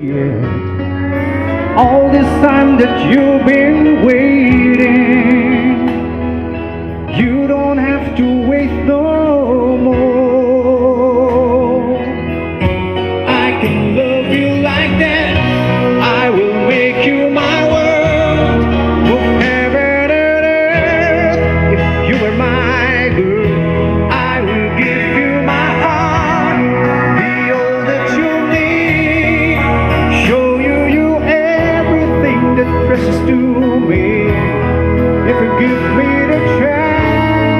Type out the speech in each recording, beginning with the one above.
All this time that you've been waiting, you don't have to wait no more. I can love you like that. I will make you my world. Move heaven and earth. If you were my girl, I will give you my heart. Be all that you need. Show you everything that precious to me. If you give me the chance,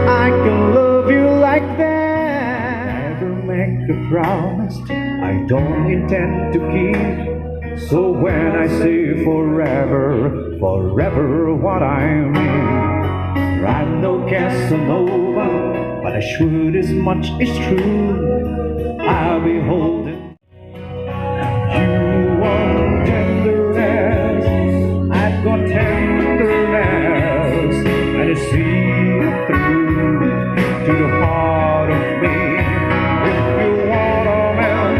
I can love you like that. Never make a promise I don't intend to keep. So when I say forever, forever what I mean. I'm no Casanova, but I sure this much is true. I'll be holding you want tenderness, I've got tenderness, and I see it through to the heart of me. If you want a man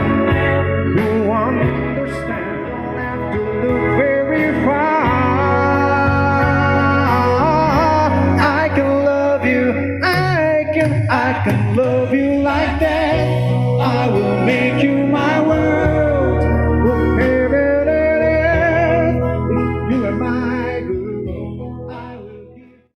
who understands, don't have to look very far. I can love you, I can love you like that. I will make you my